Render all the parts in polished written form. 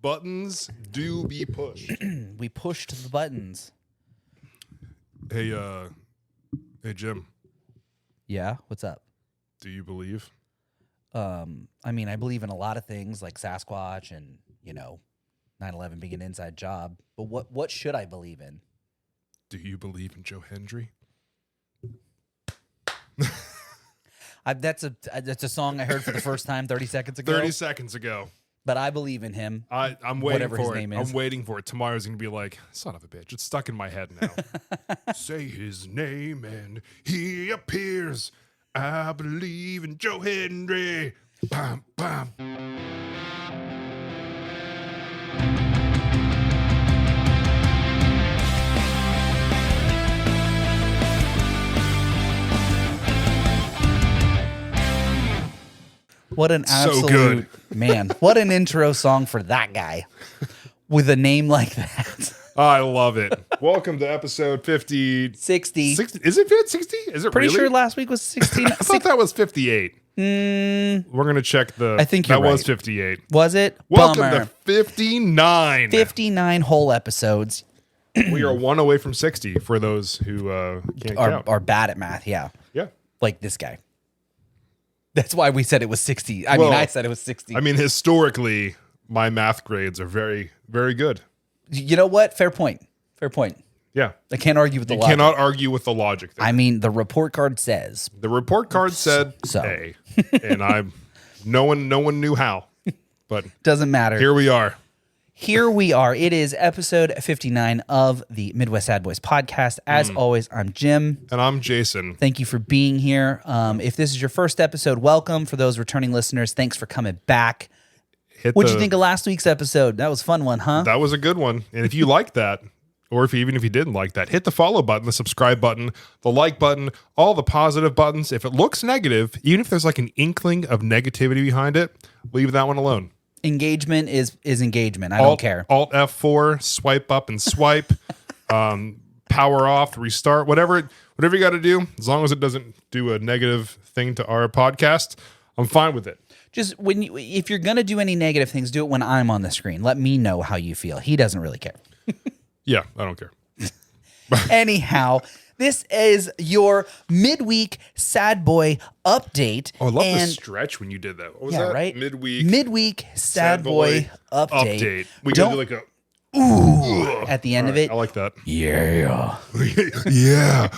Buttons do be pushed. We pushed the buttons. Hey, Jim. Yeah, what's up? Do you believe? I mean, I believe in a lot of things like Sasquatch and, 9/11 being an inside job. But what should I believe in? Do you believe in Joe Hendry? That's a song I heard for the first time 30 seconds ago. 30 seconds ago. But I believe in him. I'm waiting whatever for his it. name is. I'm waiting for it. Tomorrow's going to be like, son of a bitch. It's stuck in my head now. Say his name and he appears. I believe in Joe Hendry. Bam, bam. What an absolute So good. Man. What an intro song for that guy with a name like that. I love it. Welcome to episode 50. 60. 60. Is it 60? Is it Pretty really? sure last week was 16. I thought that was 58. We're going to check the... I think you're that was right. 58. Was it? Welcome Bummer. to 59. 59 whole episodes. We are one away from 60 for those who can't count. Are bad at math, yeah. Yeah. Like this guy. That's why we said it was 60. I said it was 60. I mean, historically, my math grades are very, very good. You know what? Fair point. Yeah. I can't argue with the You logic. cannot argue with the logic there. I mean, the report card says. The report card said So. A, and no one knew how, but Doesn't matter. here we are. Here we are. It is episode 59 of the Midwest Sad Boys podcast. As always, I'm Jim. And I'm Jason. Thank you for being here. If this is your first episode, welcome. For those returning listeners, thanks for coming back. What'd you think of last week's episode? That was a fun one, huh? That was a good one. And if you liked that, or even if you didn't like that, hit the follow button, the subscribe button, the like button, all the positive buttons. If it looks negative, even if there's like an inkling of negativity behind it, leave that one alone. Engagement is engagement. I don't care. Alt F4, swipe up and swipe, power off, restart, whatever you got to do. As long as it doesn't do a negative thing to our podcast, I'm fine with it. Just if you're gonna do any negative things, do it when I'm on the screen. Let me know how you feel. He doesn't really care. Yeah, I don't care. Anyhow, this is your midweek sad boy update. Oh, I love the stretch when you did that. What was that? Right? Midweek sad boy update. We gotta do like a at the end of it. I like that. Yeah. Yeah.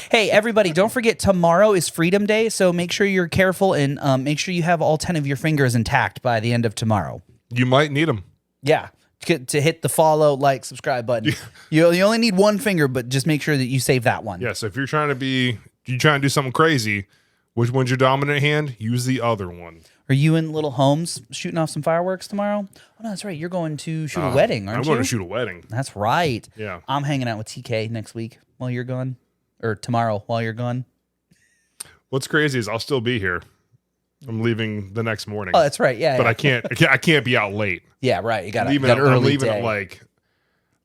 Hey, everybody, don't forget tomorrow is Freedom Day, so make sure you're careful and make sure you have all 10 of your fingers intact by the end of tomorrow. You might need them. Yeah. To hit the follow, like, subscribe button. You only need one finger, but just make sure that you save that one. Yeah, so if you're trying to do something crazy, which one's your dominant hand? Use the other one. Are you in Little Homes shooting off some fireworks tomorrow? Oh, no, that's right. You're going to shoot a wedding, aren't you? I'm going to shoot a wedding. That's right. Yeah. I'm hanging out with TK next week while you're gone. Or tomorrow while you're gone. What's crazy is I'll still be here. I'm leaving the next morning. Oh, that's right. Yeah. But yeah. I can't be out late. Yeah, right. You got I'm early leaving day. at like,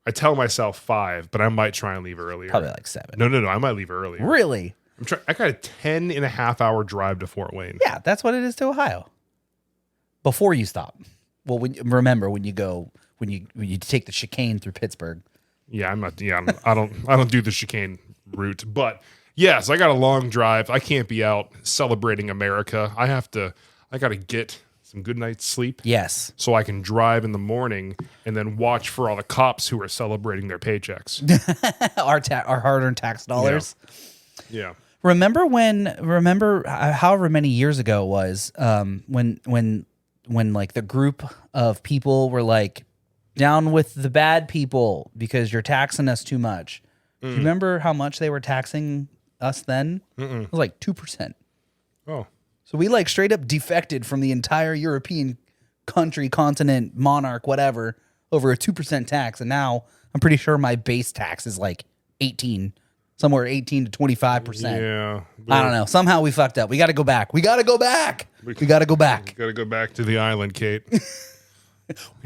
I tell myself 5, but I might try and leave earlier. Probably like 7. No. I might leave earlier. Really? I got a 10.5-hour drive to Fort Wayne. Yeah, that's what it is to Ohio. Before you stop. Well, remember when you take the chicane through Pittsburgh. Yeah, I'm not. Yeah, I don't do the chicane route. But yes, I got a long drive. I can't be out celebrating America. I got to get some good night's sleep. Yes. So I can drive in the morning and then watch for all the cops who are celebrating their paychecks. Our hard-earned tax dollars. Yeah. Remember however many years ago it was when like the group of people were like down with the bad people because you're taxing us too much. Do you remember how much they were taxing us then? It was like 2%. Oh. So we like straight up defected from the entire European country, continent, monarch, whatever, over a 2% tax. And now I'm pretty sure my base tax is like 18, somewhere 18 to 25%. Yeah. I don't know. Somehow we fucked up. We got to go back. We got to go back. We got to go back to the island, Kate. We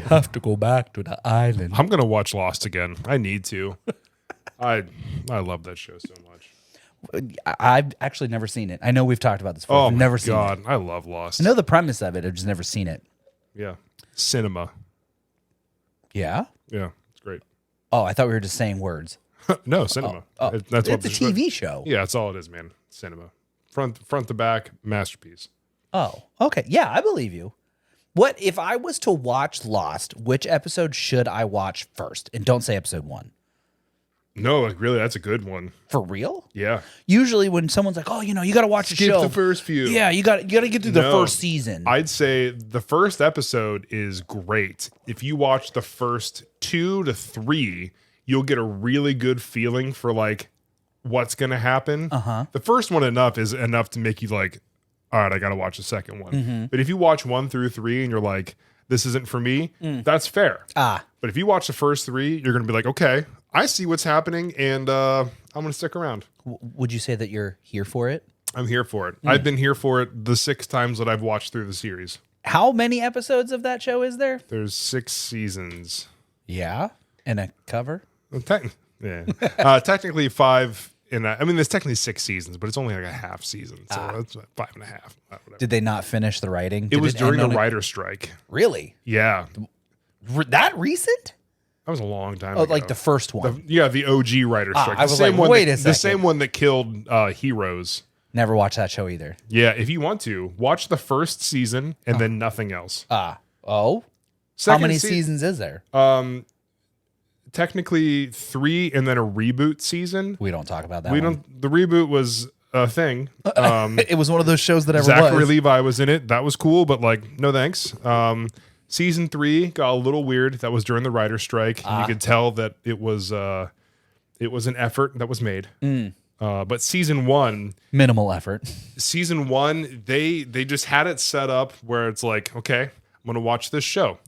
have to go back to the island. I'm going to watch Lost again. I need to. I love that show so much. I've actually never seen it. I know we've talked about this before. Oh, I've never seen it. I love Lost. I know the premise of it. I've just never seen it. Yeah. Cinema. Yeah. Yeah, it's great. Oh, I thought we were just saying words. No, cinema. Oh, That's it's a TV show. Yeah, that's all it is, man. Cinema. Front to back, masterpiece. Oh, okay. Yeah, I believe you. What if I was to watch Lost? Which episode should I watch first? And don't say episode 1. No, like really, that's a good one. For real? Yeah. Usually when someone's like, "Oh, you got to watch the Skip show." the first few. Yeah, you got to get through the No. first season. I'd say the first episode is great. If you watch the first 2 to 3, you'll get a really good feeling for like what's going to happen. The first one is enough to make you like, all right, I got to watch the second one. But if you watch 1 through 3 and you're like, this isn't for me, that's fair. But if you watch the first 3, you're going to be like, okay, I see what's happening and I'm going to stick around. Would you say that you're here for it? I'm here for it. I've been here for it the 6 times that I've watched through the series. How many episodes of that show is there? There's 6 seasons. Yeah. And a cover? Well, technically 5 in that. I mean, there's technically 6 seasons, but it's only like a half season. So that's 5.5. Whatever. Did they not finish the writing? It was during the end on writer's strike. Really? Yeah. That recent? That was a long time Oh, ago. like the first one. The OG writer's strike. I was like, wait a second. The same one that killed Heroes. Never watched that show either. Yeah, if you want to, watch the first season and then nothing else. Oh? Second How many seasons is there? Technically 3 and then a reboot season. We don't talk about that. The reboot was a thing. It was one of those shows that ever Zachary was. Levi was in it. That was cool, but like, no thanks. Season 3 got a little weird. That was during the writer's strike. You could tell that it was an effort that was made. But season 1, minimal effort. Season 1, they just had it set up where it's like, okay, I'm gonna watch this show.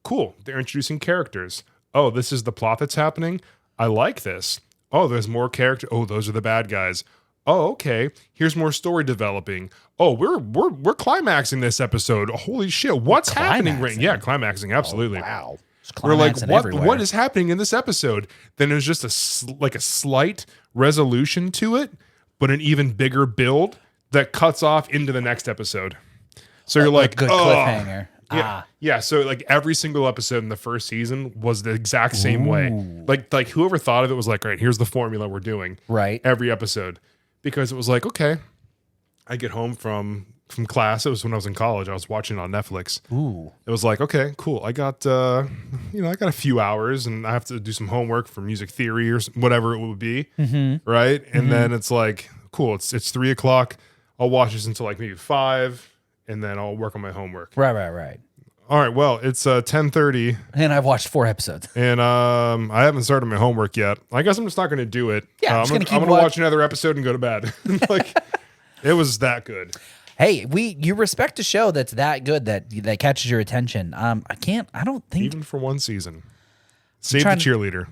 Cool. They're introducing characters. Oh, this is the plot that's happening. I like this. Oh, there's more character. Oh, those are the bad guys. Oh, okay. Here's more story developing. Oh, we're climaxing this episode. Holy shit! What's happening? Right? Yeah, climaxing. Absolutely. Oh, wow. We're like, what is happening in this episode? Then there's just a slight resolution to it, but an even bigger build that cuts off into the next episode. So you're like, good cliffhanger. Yeah. So like every single episode in the first season was the exact same way. Like whoever thought of it was like, all right, here's the formula we're doing. Right. Every episode. Because it was like, okay, I get home from class. It was when I was in college. I was watching it on Netflix. Ooh. It was like, okay, cool. I got I got a few hours and I have to do some homework for music theory or whatever it would be. Right. And then it's like, cool. It's 3:00. I'll watch this until like maybe 5. And then I'll work on my homework. Right. All right. Well, it's 10:30, and I've watched 4 episodes. and I haven't started my homework yet. I guess I'm just not going to do it. Yeah, I'm gonna watch another episode and go to bed. Like, it was that good. Hey, you respect a show that's that good that catches your attention. I don't think Even for one season. Save the cheerleader.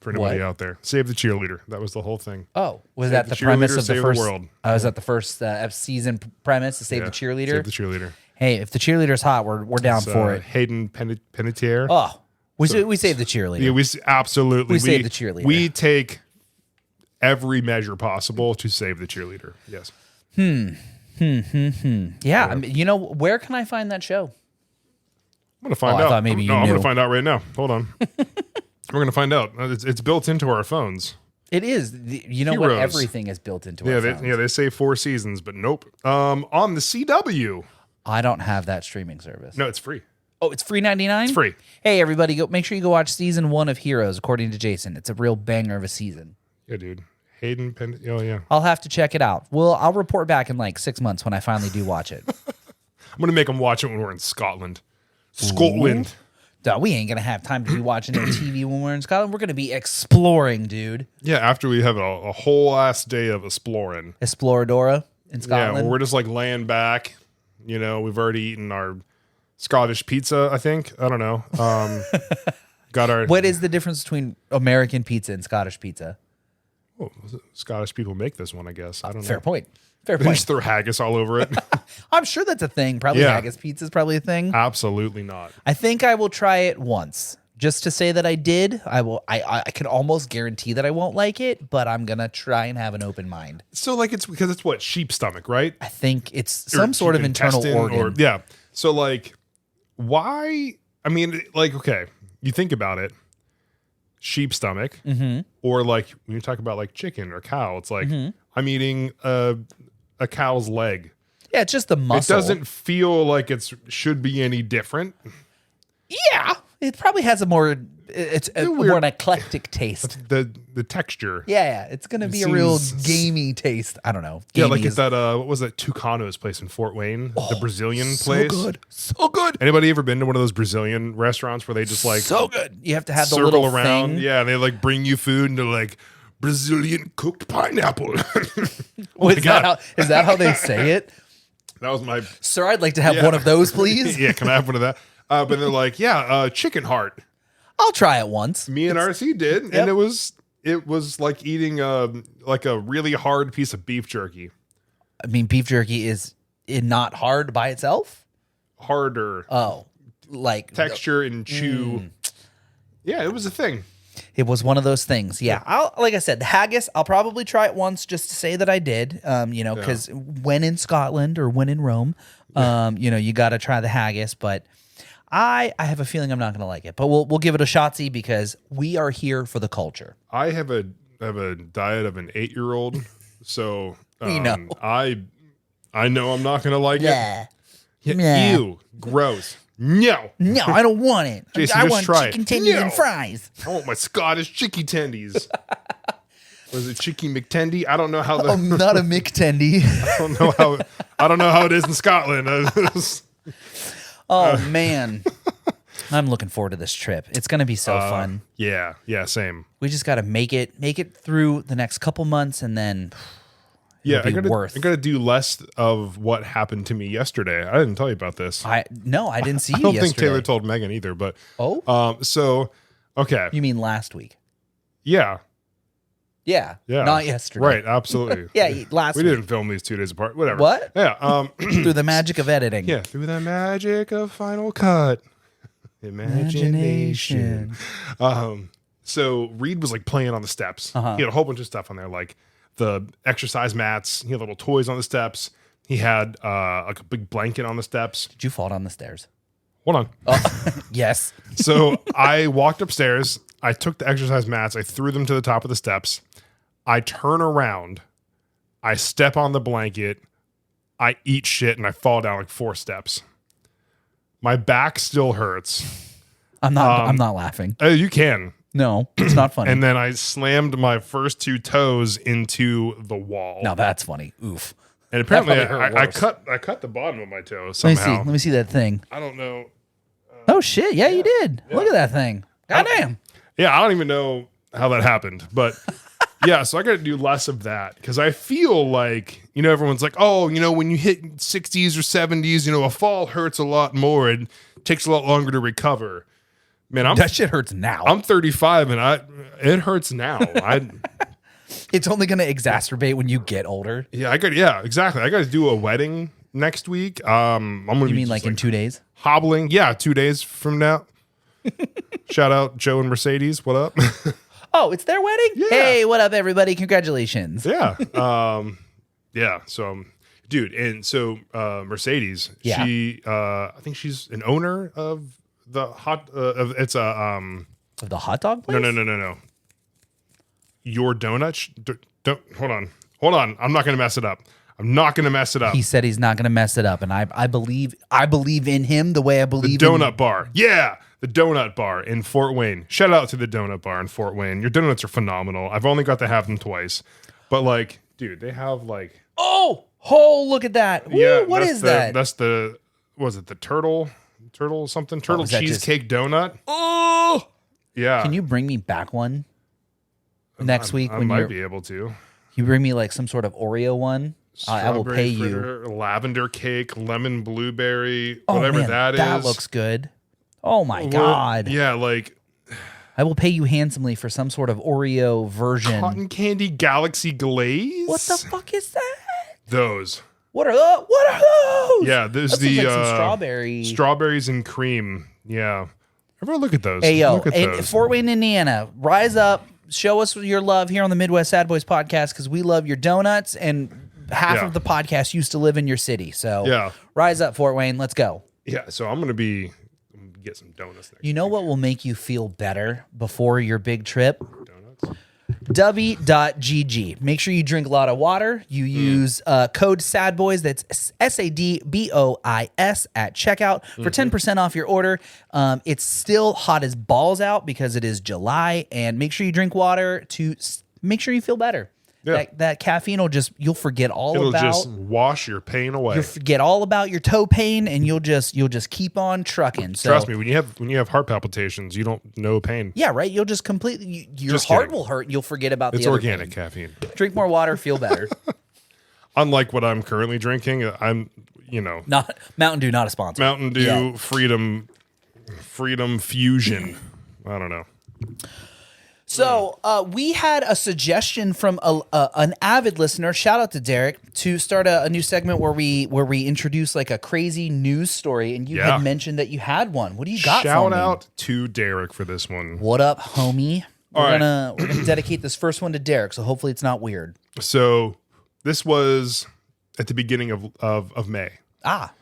For anybody out there, save the cheerleader. That was the whole thing. Oh, was Save that the premise of the save first? the world. Was that the first season premise to save the cheerleader? Save the cheerleader. Hey, if the cheerleader's hot, we're down for it. Hayden Panettiere. Oh, we save the cheerleader. Yeah, absolutely. We save the cheerleader. We take every measure possible to save the cheerleader. Yes. Yeah, I mean, where can I find that show? I'm gonna find I out. thought maybe you I'm knew. gonna find out right now. Hold on. We're gonna find out. It's built into our phones. It is. You know what? Everything is built into our phones. They say 4 seasons, but nope. On the CW. I don't have that streaming service. No, it's free. Oh, it's free $99? It's free. Hey, everybody, make sure you go watch season 1 of Heroes, according to Jason. It's a real banger of a season. Yeah, dude. Hayden Oh, yeah. I'll have to check it out. Well, I'll report back in like 6 months when I finally do watch it. I'm going to make them watch it when we're in Scotland. Scotland. Duh, we ain't going to have time to be watching no TV when we're in Scotland. We're going to be exploring, dude. Yeah, after we have a whole ass day of exploring. Exploradora in Yeah, Scotland. we're just like laying back. We've already eaten our Scottish pizza, I think. I don't know. Got our... What is the difference between American pizza and Scottish pizza? Oh, Scottish people make this one, I guess. I don't know. Fair point. Fair They point. just throw haggis all over it. I'm sure that's a thing. Probably Yeah. haggis pizza is probably a thing. Absolutely not. I think I will try it once just to say that I did. I can almost guarantee that I won't like it, but I'm going to try and have an open mind. So, like, it's because it's what? Sheep stomach, right? I think it's some sort of internal Intestine organ. yeah. So, like, why? I mean, like, okay. you think about it, sheep stomach, or like when you talk about like chicken or cow, it's like I'm eating a cow's leg. Yeah, it's just the muscle. It doesn't feel like it should be any different. Yeah, it probably has a more more an eclectic taste. The texture. Yeah, it's gonna be a real gamey taste. I don't know. Yeah, Gamey like at that what was that Tucano's place in Fort Wayne, the Brazilian place. So good. Anybody ever been to one of those Brazilian restaurants where they just like so good? You have to have the circle little around, thing. yeah, and they like bring you food and they're like Brazilian cooked pineapple. Is that how they say it? That was my Sir, I'd like to have one of those, please. yeah. Can I have one of that? But they're like, chicken heart. I'll try it once. Me and RC did, and it was like eating like a really hard piece of beef jerky. I mean, beef jerky is not hard by itself. Harder. Oh, like texture and chew. Yeah, it was a thing. It was one of those things. Yeah. Like I said, the haggis, I'll probably try it once just to say that I did. Because when in Scotland or when in Rome, you got to try the haggis. But I have a feeling I'm not going to like it. But we'll give it a shot-see because we are here for the culture. I have a diet of an 8-year-old, so we know. I know I'm not going to like it. Yeah. Ew, gross. No, I don't want it. Jason, I just want try chicken it. tendies and fries. I want my Scottish chicky tendies. Was it chicky McTendy? I don't know how the. I'm not a McTendy. I don't know how it is in Scotland. Oh man, I'm looking forward to this trip. It's gonna be so fun. Yeah, same. We just got to make it through the next couple months, and then. Yeah, I gotta do less of what happened to me yesterday. I didn't tell you about this. I didn't see you. I don't yesterday. think Taylor told Megan either. But so okay. You mean last week? Yeah, not yesterday. Right, absolutely. last we week. didn't film these 2 days apart. Whatever. What? Yeah. Through the magic of editing. Yeah, through the magic of Final Cut. Imagination. So Reed was like playing on the steps. He had a whole bunch of stuff on there, like the exercise mats. He had little toys on the steps. He had like a big blanket on the steps. Did you fall down the stairs? Hold on. Yes. So I walked upstairs. I took the exercise mats. I threw them to the top of the steps. I turn around. I step on the blanket. I eat shit and I fall down like 4 steps. My back still hurts. I'm not laughing. You can. No, it's not funny. And then I slammed my first 2 toes into the wall. Now that's funny. Oof. And apparently I cut the bottom of my toe somehow. Let me see that thing. I don't know. Oh shit! Yeah, you did. Yeah. Look at that thing. Goddamn. Yeah, I don't even know how that happened, but yeah. So I got to do less of that because I feel like everyone's like, oh, when you hit 60s or 70s, a fall hurts a lot more and takes a lot longer to recover. Man, that shit hurts now. I'm 35 and it hurts now. It's only going to exacerbate when you get older. Yeah, exactly. I got to do a wedding next week. I'm gonna. You mean like in 2 days? Hobbling? Yeah, 2 days from now. Shout out Joe and Mercedes. What up? Oh, it's their wedding? Yeah. Hey, what up, everybody? Congratulations. Yeah. Yeah. So, dude, and so Mercedes. Yeah. She, I think she's an owner of the hot. It's a of the hot dog place? No. Your donut. Don't hold on. I'm not gonna mess it up. He said he's not gonna mess it up, and I believe in him the way I believe the donut bar. Yeah, the donut bar in Fort Wayne. Shout out to the donut bar in Fort Wayne. Your donuts are phenomenal. I've only got to have them twice, but like, dude, they have like look at that. Woo, yeah, what is that? That's the was it the turtle something cheesecake donut? Oh yeah. Can you bring me back one next week? I might be able to. You bring me like some sort of Oreo one. I will pay fritter, you. Lavender cake, lemon blueberry, oh, whatever man, that is. That looks good. Oh my God. Yeah, like I will pay you handsomely for some sort of Oreo version. Cotton candy galaxy glaze. What the fuck is that? Those. What are those? Yeah, there's that the like some strawberries and cream. Yeah. Everyone look at those. Hey yo, look at in those. Fort Wayne, Indiana, rise up, show us your love here on the Midwest Sad Boys podcast because we love your donuts and half of the podcast used to live in your city. So rise up, Fort Wayne. Let's go. Yeah, so I'm going to be get some donuts next You know week. what will make you feel better before your big trip? Donuts. W.GG. Make sure you drink a lot of water. You use code SADBOYS, that's SADBOIS at checkout for 10% off your order. It's still hot as balls out because it is July, and make sure you drink water to make sure you feel better. Yeah. That caffeine will you'll forget It'll about. just wash your pain away. You'll forget all about your toe pain, and you'll just keep on trucking. So, Trust me, when you have heart palpitations, you don't know pain. yeah, right. You'll just completely your Just heart kidding. will hurt. And you'll forget about It's the other organic pain. caffeine. Drink more water, feel better. Unlike what I'm currently drinking, I'm Not Mountain Dew, not a sponsor. Mountain Dew Yeah. Freedom Fusion. I don't know. So we had a suggestion from an avid listener. Shout out to Derek to start a new segment where we introduce like a crazy news story, and you Yeah. had mentioned that you had one. What do you got? Shout for me? out to Derek for this one. What up, homie? All right. We're gonna dedicate this first one to Derek, so hopefully it's not weird. So this was at the beginning of May.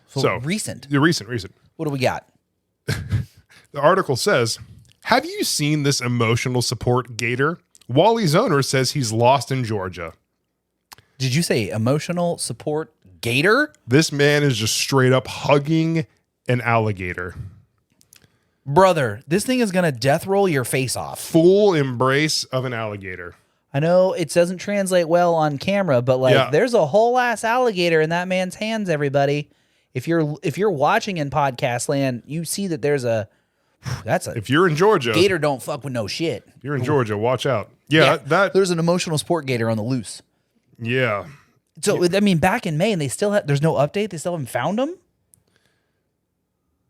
So recent. Recent. What do we got? The article says, have you seen this emotional support gator? Wally's owner says he's lost in Georgia. Did you say emotional support gator? This man is just straight up hugging an alligator. Brother, this thing is gonna death roll your face off. Full embrace of an alligator. I know it doesn't translate well on camera, but like Yeah. there's a whole ass alligator in that man's hands, everybody. If you're watching in podcast land, you see that there's If you're in Georgia, gator don't fuck with no shit. if you're in Georgia, watch out. Yeah, there's an emotional sport gator on the loose. yeah. So I mean, back in May, and they still there's no update. They still haven't found him.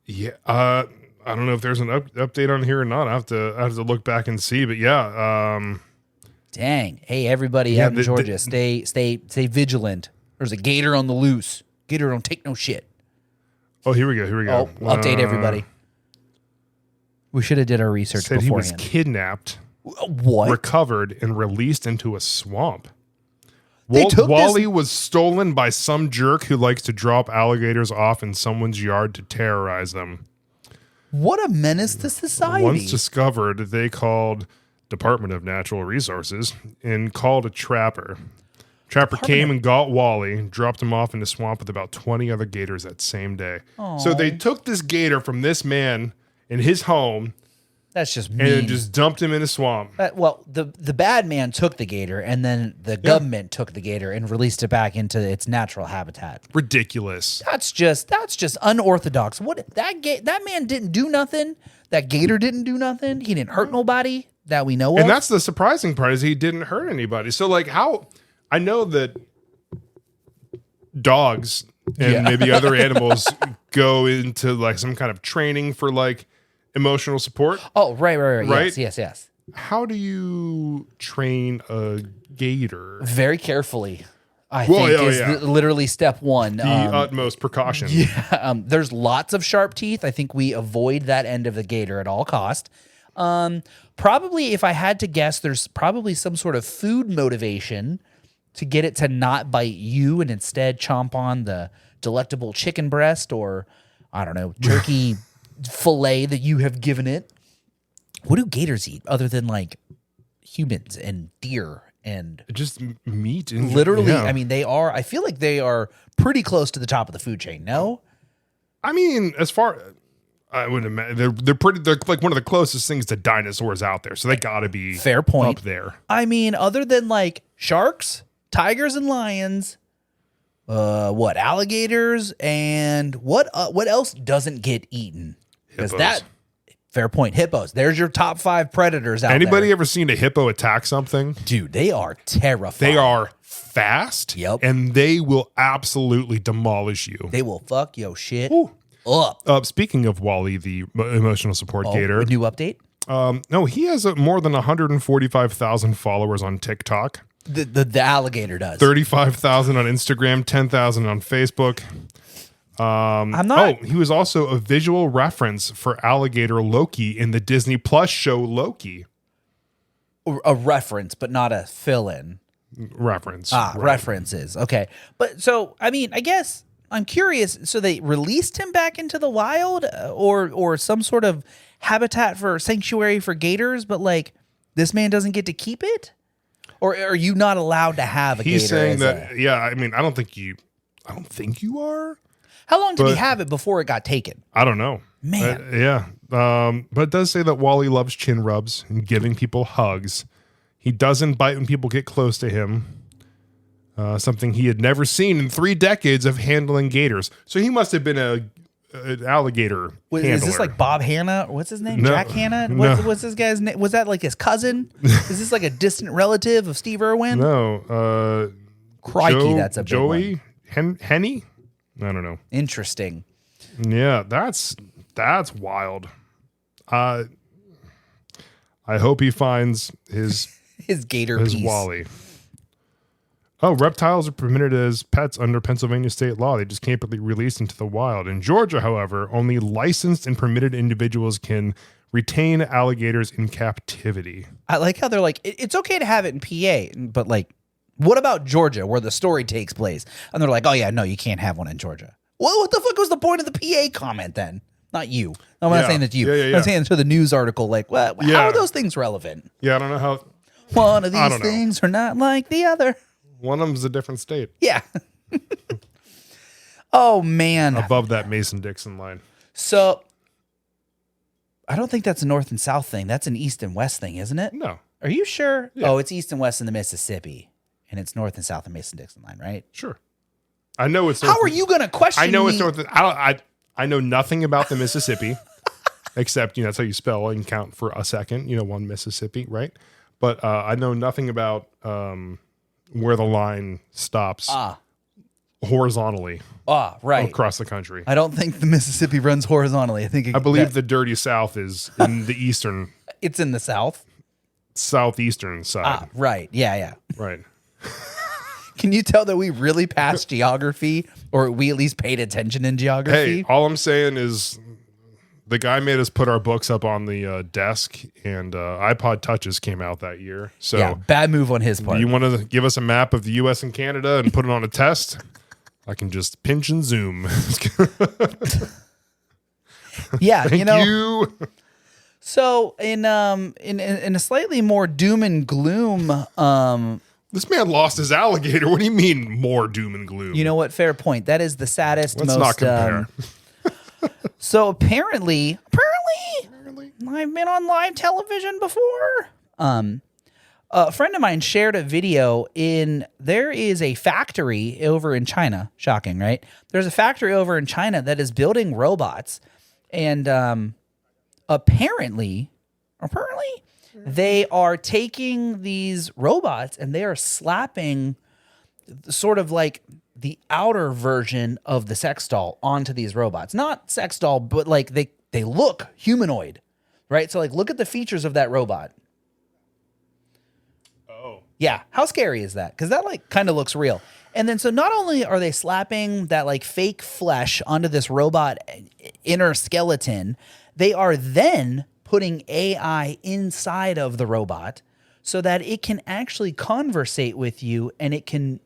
Yeah. I don't know if there's an update on here or not. I have to look back and see, but yeah. Dang. Hey, everybody out in Georgia, stay vigilant. There's a gator on the loose. Gator don't take no shit. Oh, here we go. Oh, update everybody. We should have did our research Said beforehand. he was kidnapped, What? recovered, and released into a swamp. They took Wally was stolen by some jerk who likes to drop alligators off in someone's yard to terrorize them. What a menace to society. Once discovered, they called Department of Natural Resources and called a trapper. Trapper came and got Wally, dropped him off in the swamp with about 20 other gators that same day. So they took this gator from this man in his home That's just mean. and just dumped him in a swamp. The bad man took the gator, and then the government took the gator and released it back into its natural habitat. Ridiculous. That's just unorthodox. What that man didn't do nothing. That gator didn't do nothing. He didn't hurt nobody that we know of. And that's the surprising part is he didn't hurt anybody. So like how I know that dogs and maybe other animals go into like some kind of training for like emotional support. Oh, right. Right? Yes. How do you train a gator? Very carefully. I think is literally step one. The utmost precaution. There's lots of sharp teeth. I think we avoid that end of the gator at all cost. Probably, if I had to guess, there's probably some sort of food motivation to get it to not bite you and instead chomp on the delectable chicken breast or, I don't know, turkey fillet that you have given it. What do gators eat other than like humans and deer and Just meat. And, literally? yeah. I mean, I feel like they are pretty close to the top of the food chain. No? I mean, as far I would imagine they're like one of the closest things to dinosaurs out there. So they gotta be Fair point. up there. I mean, other than like sharks, tigers, and lions, what alligators and what else doesn't get eaten? Because Hippos. fair point, hippos. There's your top 5 predators out Anybody there. ever seen a hippo attack something? Dude, they are terrifying. They are fast. Yep. And they will absolutely demolish you. They will fuck your shit up. Speaking of Wally, the emotional support gator. A new update? No, he has more than 145,000 followers on TikTok. The alligator does. 35,000 on Instagram, 10,000 on Facebook. I'm not. He was also a visual reference for alligator Loki in the Disney Plus show Loki. A reference, but not a fill-in. Reference. References. Okay. But so, I mean, I guess I'm curious. So they released him back into the wild, or some sort of habitat for sanctuary for gators, but like this man doesn't get to keep it, or are you not allowed to have a gator? He's saying that. Yeah, I mean, I don't think you are. How long did he have it before it got taken? I don't know. Man. Yeah. But it does say that Wally loves chin rubs and giving people hugs. He doesn't bite when people get close to him. Something he had never seen in 3 decades of handling gators. So he must have been an alligator handler. Is this like Bob Hanna? What's his name? No, Jack Hanna? no. What's this guy's name? Was that like his cousin? Is this like a distant relative of Steve Irwin? No. Crikey, that's a big Joey one. Henny? I don't know. Interesting. Yeah, that's wild. I hope he finds his gator his piece. Wally. Oh, reptiles are permitted as pets under Pennsylvania state law. They just can't be released into the wild. In Georgia, however, only licensed and permitted individuals can retain alligators in captivity. I like how they're like, it's okay to have it in PA, but like, what about Georgia, where the story takes place? And they're like, oh yeah, no, you can't have one in Georgia. Well, what the fuck was the point of the PA comment then? Not you. I'm not saying that to you. Yeah. I'm saying to the news article, like, well, how are those things relevant? Yeah, I don't know how. One of these things are not like the other. One of them's a different state. Yeah. Oh, man. Above that Mason-Dixon line. So, I don't think that's a north and south thing. That's an east and west thing, isn't it? No. Are you sure? Yeah. Oh, it's east and west in the Mississippi. And it's north and south of Mason-Dixon line, right? Sure. I know it's. How are you going to question I know me? it's north. I know nothing about the Mississippi, except that's how you spell and count for a second. One Mississippi, right? But I know nothing about where the line stops horizontally. Right. Across the country. I don't think the Mississippi runs horizontally. I believe the dirty South is in the eastern. It's in the south. Southeastern side. Right. Yeah. Right. Can you tell that we really passed geography, or we at least paid attention in geography? Hey, all I'm saying is the guy made us put our books up on the desk, and iPod Touches came out that year. So yeah, bad move on his part. You want to give us a map of the U.S. and Canada and put it on a test? I can just pinch and zoom. Yeah, Thank you. So in a slightly more doom and gloom, this man lost his alligator. What do you mean more doom and gloom? You know what? Fair point. That is the saddest. Let's not compare. So apparently, I've been on live television before. A friend of mine shared a video there is a factory over in China. Shocking, right? There's a factory over in China that is building robots, and apparently they are taking these robots and they are slapping sort of like the outer version of the sex doll onto these robots. Not sex doll, but like they look humanoid, right? So like look at the features of that robot. Oh. Yeah. How scary is that? Because that like kind of looks real. And then so not only are they slapping that like fake flesh onto this robot inner skeleton, they are then putting AI inside of the robot so that it can actually conversate with you, and it can,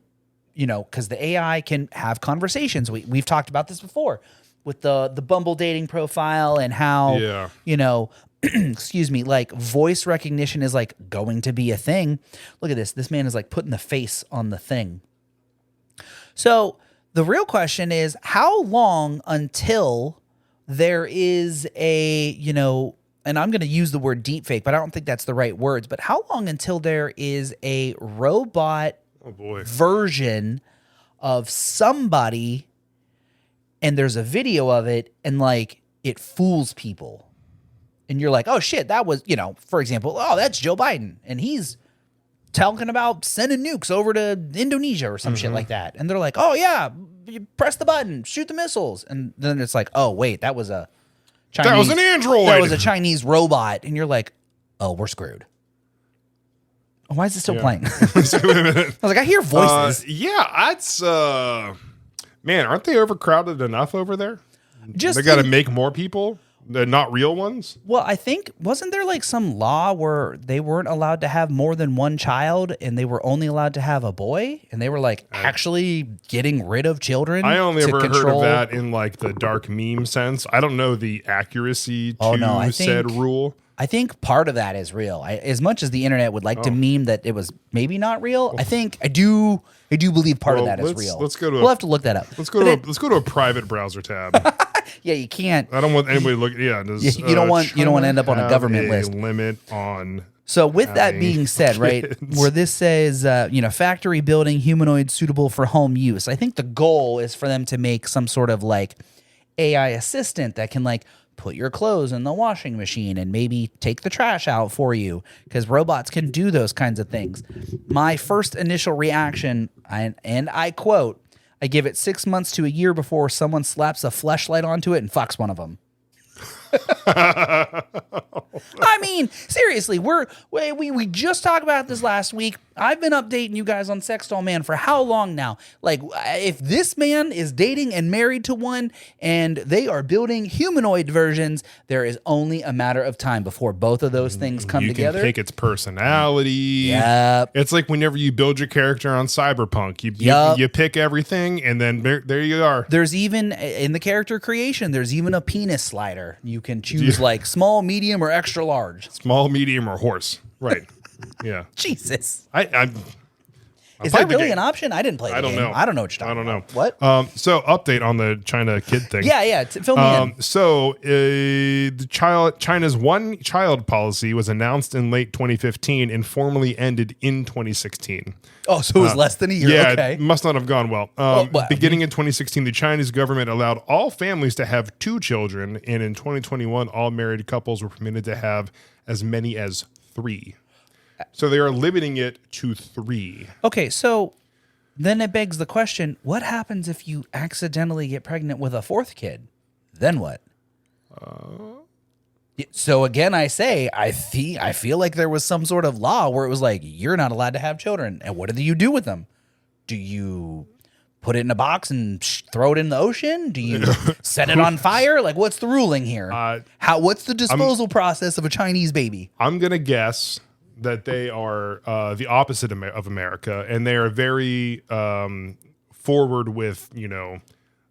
because the AI can have conversations. We've talked about this before with the Bumble dating profile and how, excuse me, like voice recognition is like going to be a thing. Look at this. This man is like putting the face on the thing. So the real question is, how long until there is a, and I'm going to use the word deepfake, but I don't think that's the right words, but how long until there is a robot version of somebody and there's a video of it and like it fools people and you're like, oh shit, that was, for example, oh, that's Joe Biden and he's talking about sending nukes over to Indonesia or some shit like that. And they're like, oh yeah, you press the button, shoot the missiles. And then it's like, oh wait, that was a Chinese, that was an android. That was a Chinese robot. And you're like, oh, we're screwed. Why is it still playing? I was like, I hear voices. That's man, aren't they overcrowded enough over there? Just they got to make more people. The not real ones? Well, I think, wasn't there like some law where they weren't allowed to have more than one child and they were only allowed to have a boy? And they were like actually getting rid of children? I only to ever heard control- of that in like the dark meme sense. I don't know the accuracy to I said think- rule. I think part of that is real. As much as the internet would like to meme that it was maybe not real, I do believe part of that is real. let's go to we'll have to look that up. Let's go to a private browser tab. Yeah, you can't. I don't want anybody to look. Yeah, does, You don't want to end up on a government list. Limit on. So with that being said, right, kids. where this says, factory building humanoids suitable for home use, I think the goal is for them to make some sort of like AI assistant that can like put your clothes in the washing machine and maybe take the trash out for you, because robots can do those kinds of things. My first initial reaction, and I quote, I give it 6 months to a year before someone slaps a fleshlight onto it and fucks one of them. I mean, seriously, we just talked about this last week. I've been updating you guys on Sex Doll Man for how long now? Like, if this man is dating and married to one and they are building humanoid versions, there is only a matter of time before both of those things come together. You can pick its personality. Yep. It's like whenever you build your character on Cyberpunk, you pick everything, and then there you are. There's even, in the character creation, there's even a penis slider. You can choose like small, medium, or extra large. Small, medium, or horse. Right. Yeah. Jesus. Is that really an option? I didn't play the I don't game. know. I don't know what you're talking about. What? So update on the China kid thing. Yeah. Fill me in. So China's one child policy was announced in late 2015 and formally ended in 2016. Oh, so it was less than a year. Yeah, Okay. it must not have gone well. Beginning in 2016, the Chinese government allowed all families to have 2 children, and in 2021, all married couples were permitted to have as many as 3. So they are limiting it to 3. Okay, so then it begs the question, what happens if you accidentally get pregnant with a 4th kid? Then what? So again, I say, I feel like there was some sort of law where it was like, you're not allowed to have children. And what do you do with them? Do you put it in a box and throw it in the ocean? Do you set it on fire? Like, what's the ruling here? What's the disposal process of a Chinese baby? I'm going to guess that they are the opposite of America, and they are very forward with,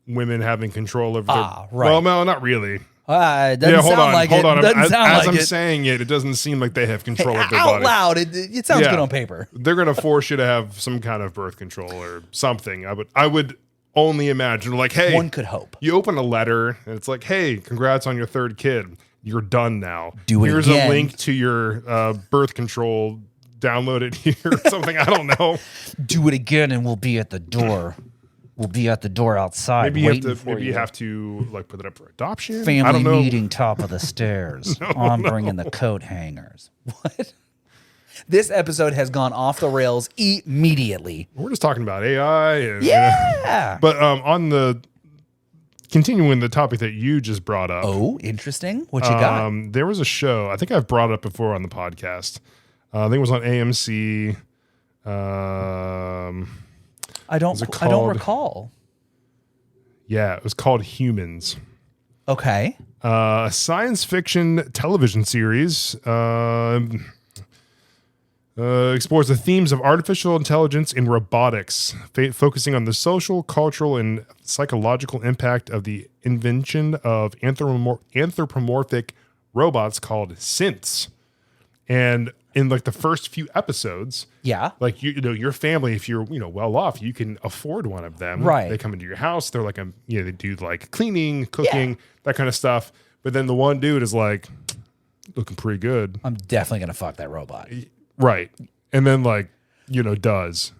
women having control over their... Right. Well, no, not really. It doesn't sound like it. As I'm saying it doesn't seem like they have control of their out body. loud, it sounds good on paper. They're going to force you to have some kind of birth control or something. I would only imagine, like, hey, one could hope. You open a letter and it's like, hey, congrats on your 3rd kid. You're done now. Here's again. a link to your birth control. Download it here or something. I don't know. Do it again and we'll be at the door. We'll be at the door outside. Maybe you have to like put it up for adoption. Family I don't know. meeting, top of the stairs. I'm bringing the coat hangers. What? This episode has gone off the rails immediately. We're just talking about AI. And, yeah. But on the continuing the topic that you just brought up. Oh, interesting. What you got? There was a show. I think I've brought it up before on the podcast. I think it was on AMC. I don't recall. Yeah, it was called Humans. Okay. A science fiction television series explores the themes of artificial intelligence and robotics, focusing on the social, cultural, and psychological impact of the invention of anthropomorphic robots called synths. And in like the first few episodes, like your family, if you're well off, you can afford one of them. Right? They come into your house. They're like they do like cleaning, cooking, that kind of stuff. But then the one dude is like looking pretty good. I'm definitely gonna fuck that robot. Right. And then does.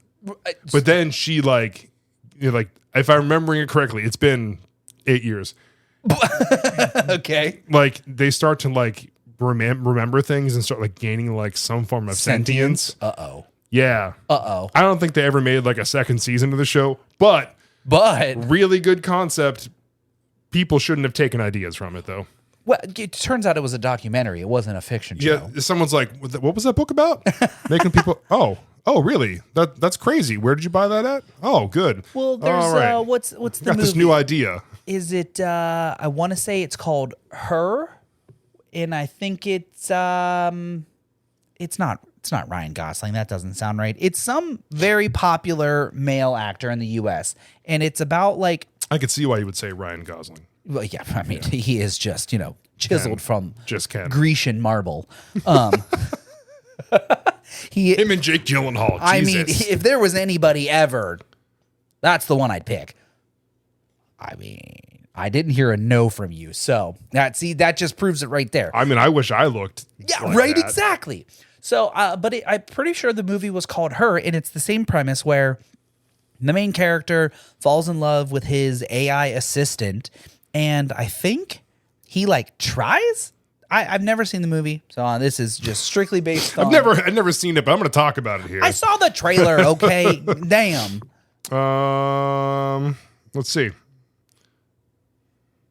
But then she like if I'm remembering it correctly, it's been 8 years. Okay. Like they start to like remember things and start like gaining like some form of sentience. Uh-oh. Yeah. Uh-oh. I don't think they ever made like a second season of the show, but really good concept. People shouldn't have taken ideas from it though. Well, it turns out it was a documentary. It wasn't a fiction show. Yeah, someone's like, what was that book about? Making people, Oh, really? That's crazy. Where did you buy that at? Oh, good. Well, there's All right. what's the Got movie? this new idea. Is it? I want to say it's called Her, and I think it's not. It's not Ryan Gosling. That doesn't sound right. It's some very popular male actor in the U.S. and it's about like. I could see why you would say Ryan Gosling. Well, yeah. I mean, he is just chiseled from Grecian marble. Him and Jake Gyllenhaal. I Jesus. mean, if there was anybody ever, that's the one I'd pick. I mean, I didn't hear a no from you, so that just proves it right there. I mean, I wish I looked. Yeah, like right. that. Exactly. So, but I'm pretty sure the movie was called Her, and it's the same premise where the main character falls in love with his AI assistant, and I think he like tries. I've never seen the movie, so this is just strictly based on. I've never seen it, but I'm going to talk about it here. I saw the trailer. Okay, damn. Let's see.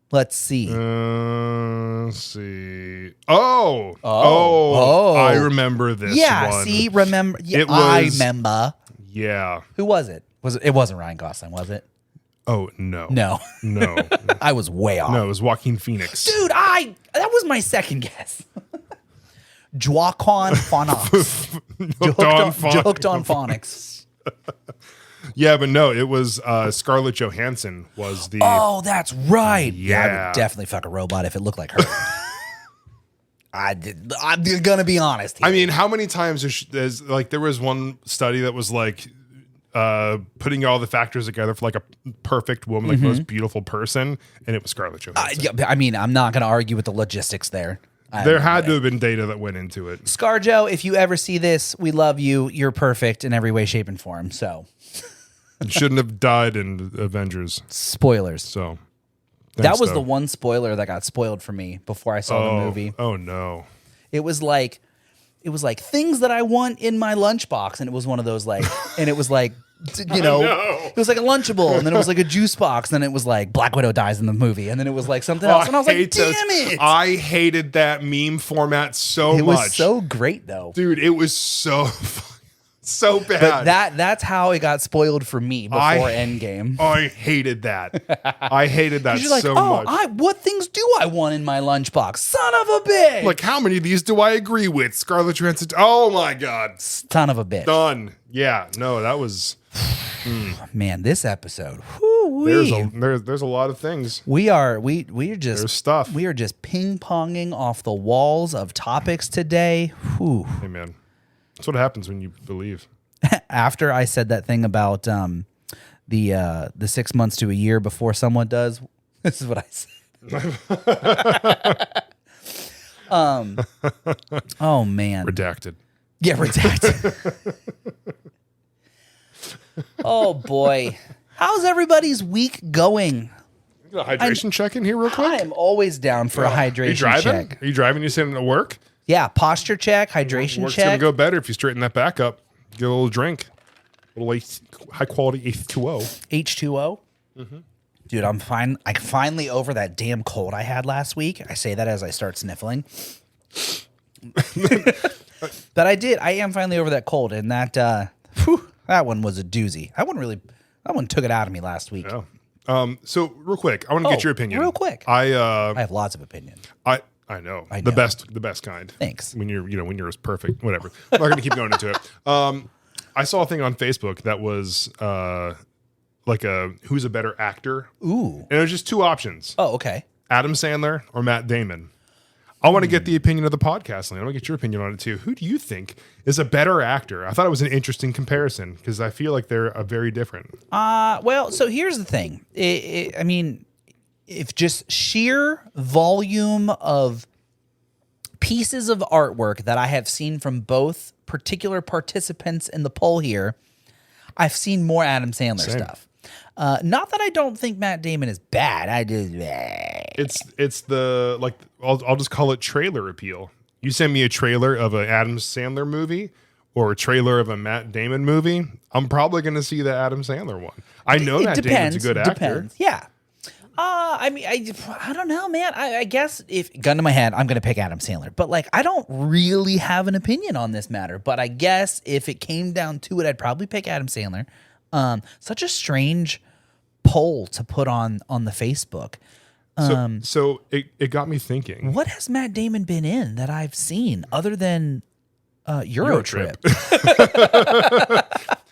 Let's see. Let's see. Oh, I remember this one. Yeah, see, remember. Yeah, I remember. Yeah. Who was it? It wasn't Ryan Gosling, was it? Oh, no. No. No. I was way off. No, it was Joaquin Phoenix. Dude, that was my second guess. Joaquin Phoenix. Hooked on phonics. Yeah, but no, it was Scarlett Johansson was the. Oh, that's right. Yeah. I would definitely fuck a robot if it looked like her. I'm gonna be honest here. I mean, how many times there's like there was one study that was like putting all the factors together for like a perfect woman, like most beautiful person, and it was Scarlett Johansson. I mean, I'm not gonna argue with the logistics there. There had to have been data that went into it. ScarJo, if you ever see this, we love you. You're perfect in every way, shape, and form. So. You shouldn't have died in Avengers. Spoilers. So that was the one spoiler that got spoiled for me before I saw the movie. Oh no. It was like things that I want in my lunchbox, and it was one of those like, and it was like, it was like a Lunchable, and then it was like a juice box, and then it was like Black Widow dies in the movie, and then it was like something else, and I was like, damn it! I hated that meme format so much. It was so great though, dude. It was so bad. But that's how it got spoiled for me before Endgame. I hated that. I hated that you're like, so much. What things do I want in my lunchbox? Son of a bitch! Like, how many of these do I agree with? Scarlett Johansson. Oh my god. Son of a bitch. Done. Yeah. No, that was. Man, this episode. There's a lot of things. We are just there's stuff. We are just ping ponging off the walls of topics today. Whew. Hey man. That's what happens when you believe. After I said that thing about the 6 months to a year before someone does, this is what I said. Oh man. Redacted. Yeah, redacted. Oh boy. How's everybody's week going? You got a hydration check in here real quick? I'm always down for a hydration check. Are you driving? You sitting at work? Yeah, posture check, hydration Work's check. gonna go better if you straighten that back up. Get a little drink, a little high quality H2O. H2O. Mm-hmm. Dude, I'm fine. I'm finally over that damn cold I had last week. I say that as I start sniffling. But I am finally over that cold, and that one was a doozy. That one took it out of me last week. Yeah. So real quick, I want to get your opinion. Real quick. I have lots of opinions. I know. The best kind. Thanks. When you're as perfect, whatever. I'm not going to keep going into it. I saw a thing on Facebook that was like who's a better actor. Ooh. And it was just two options. Oh, okay. Adam Sandler or Matt Damon. I want to get the opinion of the podcast. I want to get your opinion on it too. Who do you think is a better actor? I thought it was an interesting comparison because I feel like they're very different. Well, so here's the thing. I mean, if just sheer volume of pieces of artwork that I have seen from both particular participants in the poll here, I've seen more Adam Sandler stuff. Not that I don't think Matt Damon is bad. I just it's the like I'll just call it trailer appeal. You send me a trailer of an Adam Sandler movie or a trailer of a Matt Damon movie, I'm probably going to see the Adam Sandler one. I know Matt Damon's a good actor. Depends. Yeah. I mean, I don't know, man. I guess if gun to my head, I'm going to pick Adam Sandler. But like, I don't really have an opinion on this matter. But I guess if it came down to it, I'd probably pick Adam Sandler. Such a strange poll to put on the Facebook. So it got me thinking. What has Matt Damon been in that I've seen other than Eurotrip?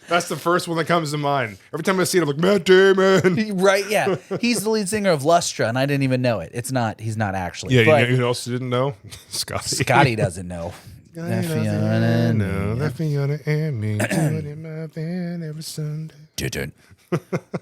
That's the first one that comes to mind. Every time I see it, I'm like, Matt Damon. Right, yeah. He's the lead singer of Lustra, and I didn't even know it. He's not actually. Yeah, but you know who else didn't know? Scotty. Scotty doesn't know. That Fiona and me doing in my van every Sunday.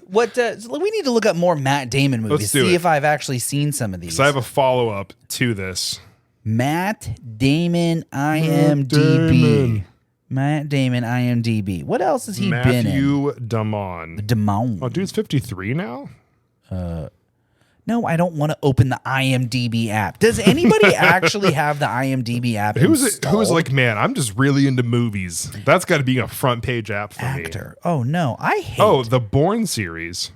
What we need to look up more Matt Damon movies. See if I've actually seen some of these. So I have a follow-up to this. Matt Damon IMDb. Matt Damon IMDb. What else has he been in? Matthew Damon. Oh, dude's 53 now? No, I don't want to open the IMDb app. Does anybody actually have the IMDb app Who's like, man, I'm just really into movies. That's got to be a front page app for me. Oh, no. I hate. The Bourne series.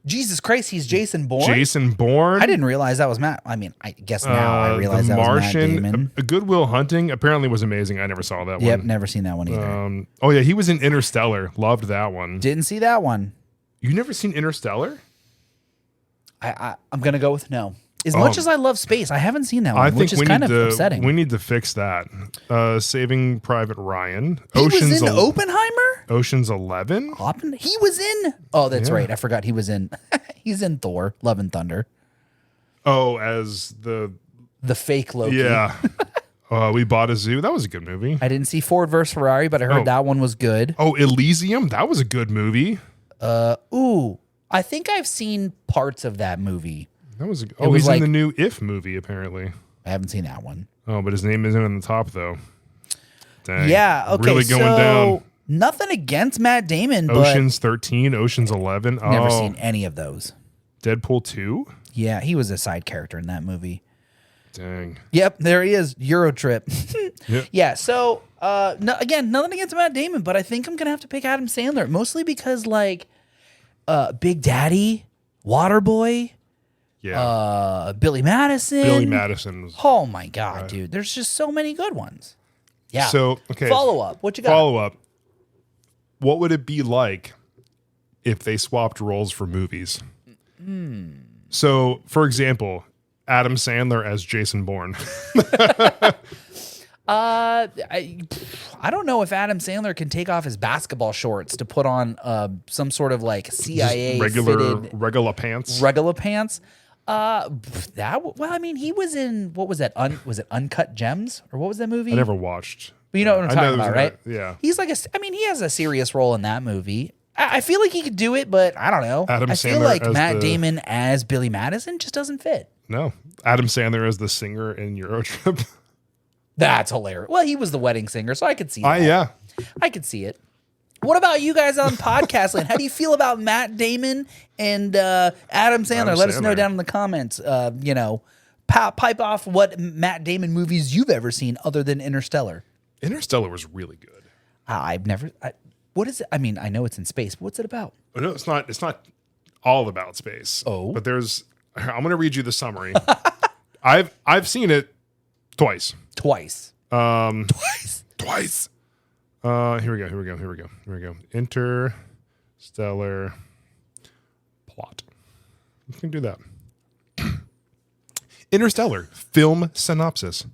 Jesus Christ, he's Jason Bourne? Jason Bourne. I didn't realize that was Matt. I mean, I guess now I realize that was Matt Damon. Good Will Hunting apparently was amazing. I never saw that one. Yep, never seen that one either. Oh, yeah, he was in Interstellar. Loved that one. Didn't see that one. You never seen Interstellar? I'm going to go with no. As much as I love space, I haven't seen that one, which is kind of upsetting. We need to fix that. Saving Private Ryan. He was in Oppenheimer? Ocean's 11? He was in... Oh, that's right. I forgot he was in... He's in Thor, Love and Thunder. Oh, as the fake Loki. Yeah. We Bought a Zoo. That was a good movie. I didn't see Ford vs. Ferrari, but I heard that one was good. Oh, Elysium. That was a good movie. I think I've seen parts of that movie. That was he's in the new If movie, apparently. I haven't seen that one. Oh, but his name isn't on the top, though. Dang. Yeah, okay. Really going down. Nothing against Matt Damon, Ocean's 13, Ocean's 11. Never seen any of those. Deadpool 2? Yeah, he was a side character in that movie. Dang. Yep, there he is. Eurotrip. Yep. Yeah, so, again, nothing against Matt Damon, but I think I'm going to have to pick Adam Sandler, mostly because, like, Big Daddy, Waterboy, Billy Madison. Billy Madison was... Oh, my God, dude. There's just so many good ones. Yeah. So, okay. Follow-up. What you got? Follow-up. What would it be like if they swapped roles for movies? So, for example, Adam Sandler as Jason Bourne. I don't know if Adam Sandler can take off his basketball shorts to put on some sort of like CIA regular pants. Regular pants. I mean, he was in, what was that? Was it Uncut Gems, or what was that movie? I never watched. But you know what I'm talking about, right? Yeah. He's like he has a serious role in that movie. I feel like he could do it, but I don't know. I feel like Matt Damon as Billy Madison just doesn't fit. No. Adam Sandler as the singer in Eurotrip. That's hilarious. Well, he was the wedding singer, so I could see that. Yeah. I could see it. What about you guys on podcast land? How do you feel about Matt Damon and Adam Sandler? Let us know down in the comments. Pipe off what Matt Damon movies you've ever seen other than Interstellar. Interstellar was really good. I've never... what is it? I mean, I know it's in space, but what's it about? No, it's not. It's not all about space. Oh. But there's... I'm going to read you the summary. I've seen it twice. Twice. Here we go. Interstellar plot. You can do that. Interstellar film synopsis.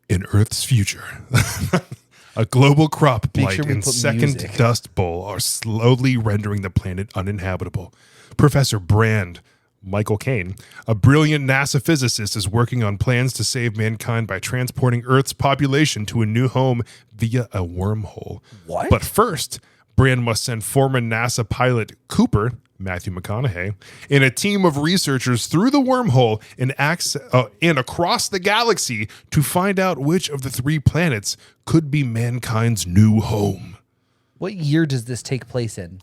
In Earth's future, a global crop blight and second dust bowl are slowly rendering the planet uninhabitable. Professor Brand, Michael Caine, a brilliant NASA physicist, is working on plans to save mankind by transporting Earth's population to a new home via a wormhole. What? But first, Brand must send former NASA pilot Cooper, Matthew McConaughey, and a team of researchers through the wormhole and across the galaxy to find out which of the 3 planets could be mankind's new home. What year does this take place in?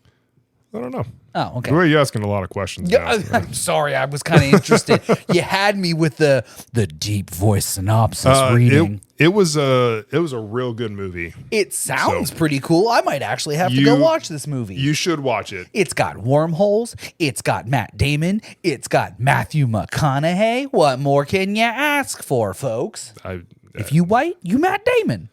I don't know. Oh, okay. Why are you asking a lot of questions? Yeah, now? I'm sorry. I was kind of interested. You had me with the deep voice synopsis reading. It was a real good movie. It sounds pretty cool. I might actually have to go watch this movie. You should watch it. It's got wormholes. It's got Matt Damon. It's got Matthew McConaughey. What more can you ask for, folks? If you white, you Matt Damon.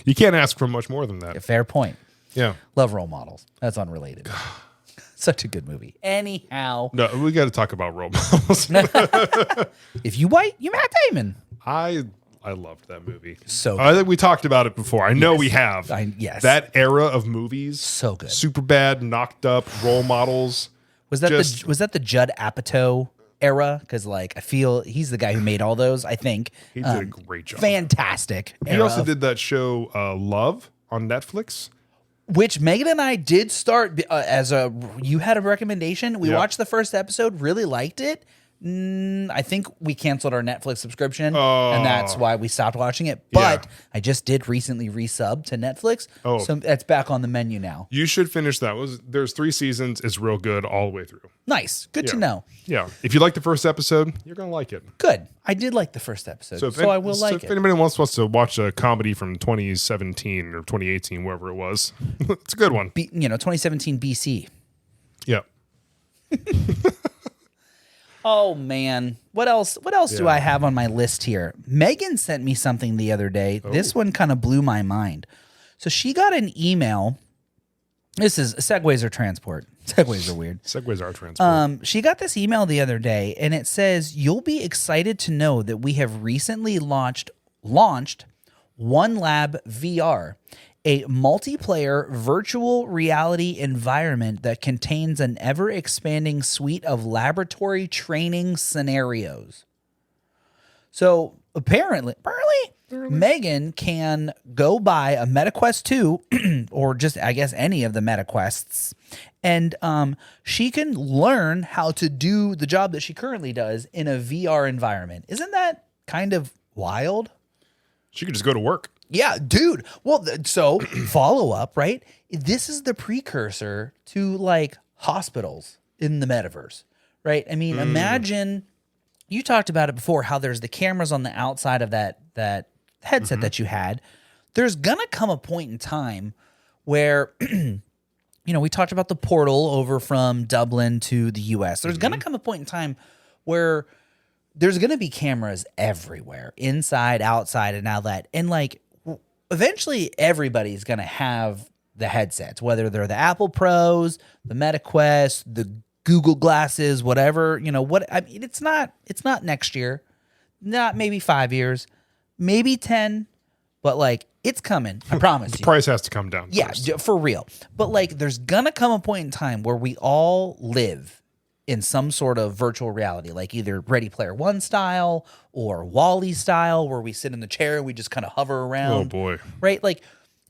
You can't ask for much more than that. Fair point. Yeah. Love role models. That's unrelated. Such a good movie. Anyhow. No, we got to talk about role models. If you white, you Matt Damon. I loved that movie. So I think we talked about it before. I know we have. Yes. That era of movies. So good. Super bad, knocked up role models. Was that the Judd Apatow era? Because like I feel he's the guy who made all those. I think He did a great job. Fantastic. He also did that show Love on Netflix. Which Megan and I did start you had a recommendation. We watched the first episode, really liked it. I think we canceled our Netflix subscription, and that's why we stopped watching it. But I just did recently resub to Netflix, so it's back on the menu now. You should finish that. There's 3 seasons. It's real good all the way through. Nice, good to know. Yeah, if you like the first episode, you're gonna like it. Good. I did like the first episode, so I will like it. If anybody wants to watch a comedy from 2017 or 2018, wherever it was, it's a good one. 2017 BC. Yeah. Oh man, what else do I have on my list here? Megan sent me something the other day. This one kind of blew my mind. So she got an email. This is segways or transport. Segways are weird. Segways are transport. She got this email the other day, and it says, "You'll be excited to know that we have recently launched One Lab VR, a multiplayer virtual reality environment that contains an ever-expanding suite of laboratory training scenarios." So apparently, Megan can go buy a MetaQuest 2 or just, I guess, any of the MetaQuests, and she can learn how to do the job that she currently does in a VR environment. Isn't that kind of wild? She could just go to work. Yeah, dude. Well, so follow up, right? This is the precursor to like hospitals in the metaverse, right? I mean, imagine you talked about it before, how there's the cameras on the outside of that headset that you had. There's gonna come a point in time where, we talked about the portal over from Dublin to the US. There's gonna come a point in time where there's gonna be cameras everywhere, inside, outside, and all that, and like. Eventually, everybody's going to have the headsets, whether they're the Apple Pros, the MetaQuest, the Google glasses, whatever. It's not next year, not maybe 5 years, maybe 10, but like it's coming. I promise you. The price has to come down. Yeah, first. for real. But like, there's going to come a point in time where we all live in some sort of virtual reality, like either Ready Player One style or Wall-E style, where we sit in the chair and we just kind of hover around. Oh boy. Right? Like,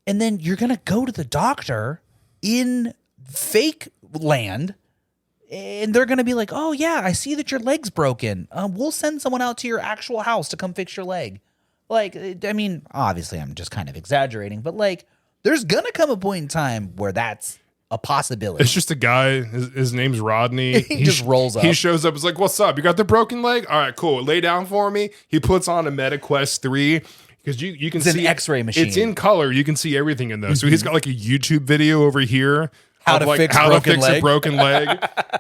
and then you're going to go to the doctor in fake land, and they're going to be like, "Oh yeah, I see that your leg's broken. We'll send someone out to your actual house to come fix your leg." Like, I mean, obviously I'm just kind of exaggerating, but like, there's going to come a point in time where that's a possibility. It's just a guy. His name's Rodney. He just rolls up. He shows up. It's like, "What's up? You got the broken leg? All right, cool. Lay down for me." He puts on a MetaQuest 3 because you can it's see an X-ray machine. It's in color. You can see everything in those. So he's got like a YouTube video over here. How to fix a broken leg.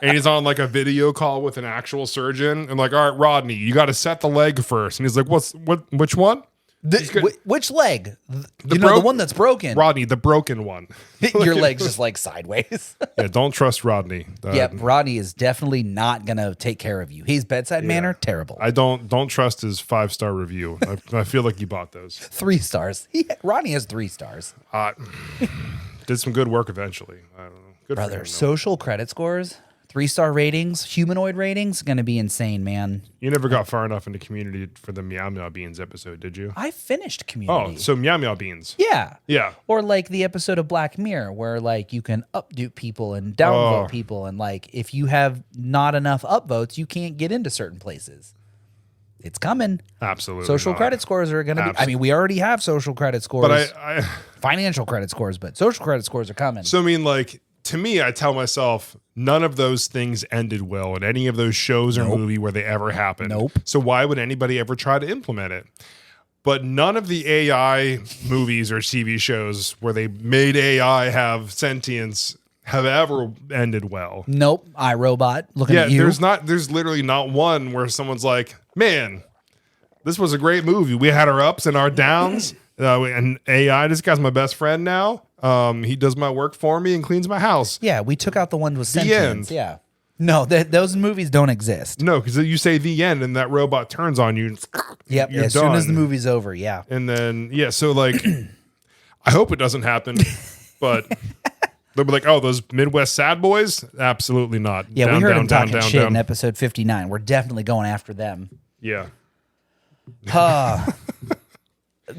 And he's on like a video call with an actual surgeon. And like, "All right, Rodney, you got to set the leg first." And he's like, which one? Which leg? The one that's broken. Rodney, the broken one. Your leg's just like sideways. Yeah, don't trust Rodney. Yep, Rodney is definitely not gonna take care of you. His bedside manner, terrible. I don't trust his 5-star review. I feel like you bought those. 3 stars. Rodney has 3 stars. Did some good work eventually. I don't know. Good Brother, for him, though. social credit scores, 3-star ratings, humanoid ratings, gonna be insane, man. You never got far enough into Community for the Meow Meow Beans episode, did you? I finished Community. Oh, so Meow Meow Beans. Yeah. Yeah. Or like the episode of Black Mirror where like you can upvote people and downvote people, and like if you have not enough upvotes, you can't get into certain places. It's coming. Absolutely. Social credit scores are going to be. I mean, we already have social credit scores. But financial credit scores, but social credit scores are coming. So I mean, like to me, I tell myself none of those things ended well in any of those shows or movie where they ever happened. Nope. So why would anybody ever try to implement it? But none of the AI movies or TV shows where they made AI have sentience have ever ended well. Nope. iRobot. Looking at you. There's literally not one where someone's like, man, this was a great movie. We had our ups and our downs. And AI, this guy's my best friend now. He does my work for me and cleans my house. Yeah, we took out the one with The sentience. end. Yeah. No, those movies don't exist. No, because you say the end and that robot turns on you. And Yep. you're As soon as the done. movie's over, yeah. And then, so like, I hope it doesn't happen, but they'll be like, oh, those Midwest sad boys? Absolutely not. Yeah, Down, we heard down, him down, talking down, shit down. in episode 59. We're definitely going after them. Yeah.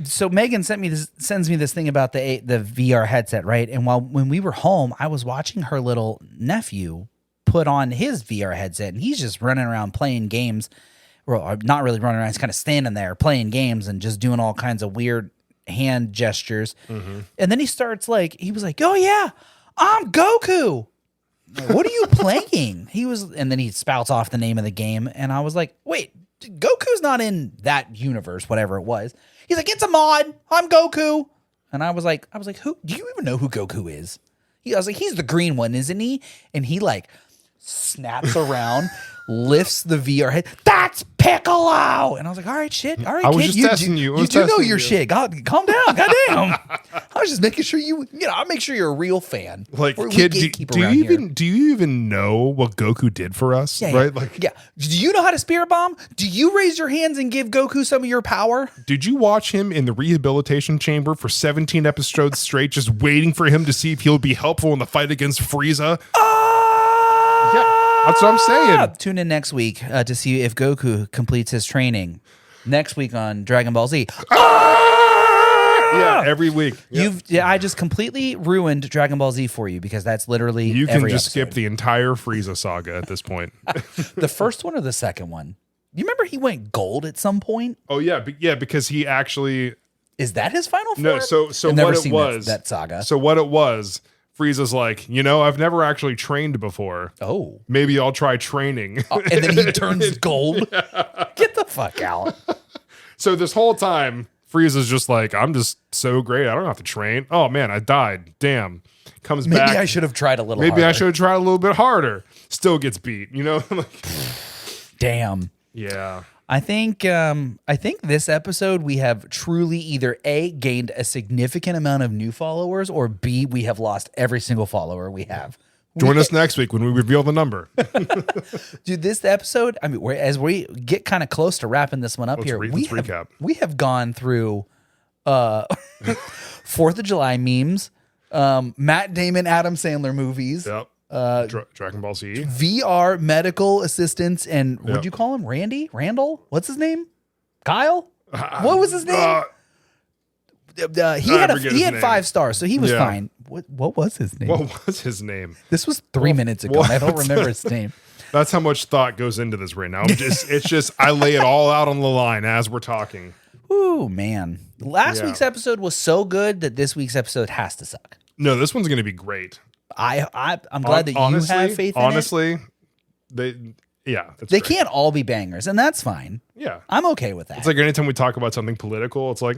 So Megan sends me this thing about the VR headset, right? And when we were home, I was watching her little nephew put on his VR headset, and he's just running around playing games. Well, not really running around; he's kind of standing there playing games and just doing all kinds of weird hand gestures. Mm-hmm. And then he starts he was like, "Oh yeah, I'm Goku." Like, what are you playing? And then he spouts off the name of the game, and I was like, "Wait, Goku's not in that universe, whatever it was." He's like, "It's a mod. I'm Goku." And I was like, "Who? Do you even know who Goku is?" I was like, "He's the green one, isn't he?" And he snaps around, lifts the VR head. "That's Piccolo." And I was like, "All right, shit. All right, I was kid, just testing you. I You was do know testing your you." shit. God, calm down. Goddamn. I was just making sure I'll make sure you're a real fan. Like, We kid, gatekeep do around you here. even know what Goku did for us? Yeah, right? yeah. Like, yeah. Do you know how to spirit bomb? Do you raise your hands and give Goku some of your power? did you watch him in the rehabilitation chamber for 17 episodes straight, just waiting for him to see if he'll be helpful in the fight against Frieza? Yeah, that's what I'm saying. Tune in next week to see if Goku completes his training. Next week on Dragon Ball Z. Yeah, every week. I just completely ruined Dragon Ball Z for you because that's literally You can every just episode. skip the entire Frieza saga at this point. The first one or the second one. You remember he went gold at some point? Oh yeah, because he actually Is that his final form? no. So I've never what it seen was that saga. So what it was, Frieza's like, I've never actually trained before. Oh. Maybe I'll try training. And then he turns gold. Get the fuck out. So this whole time, Frieza's just like, I'm just so great. I don't have to train. Oh man, I died. Damn. Comes Maybe back. I should have tried a little Maybe I harder. should have tried a little bit harder. Still gets beat. Damn. Yeah. I think this episode we have truly either A, gained a significant amount of new followers, or B, we have lost every single follower we have. Join us next week when we reveal the number. Dude, this episode, I mean, as we get kind of close to wrapping this one up Let's here, let's recap. we have gone through 4th of July memes, Matt Damon, Adam Sandler movies, Yep. Dragon Ball Z. VR medical assistants, and Yep. what'd you call him? Randall? What's his name? Kyle? What was his name? He I had forget his name. 5 stars, so he was Yeah. fine. What was his name? What was his name? This was 3 minutes ago, and I don't remember his name. That's how much thought goes into this right now. It's just I lay it all out on the line as we're talking. Ooh, man. Last Yeah. week's episode was so good that this week's episode has to suck. No, this one's going to be great. I'm glad that you have faith in it. honestly, that's They great. can't all be bangers, and that's fine. Yeah. I'm okay with that. It's like anytime we talk about something political, it's like,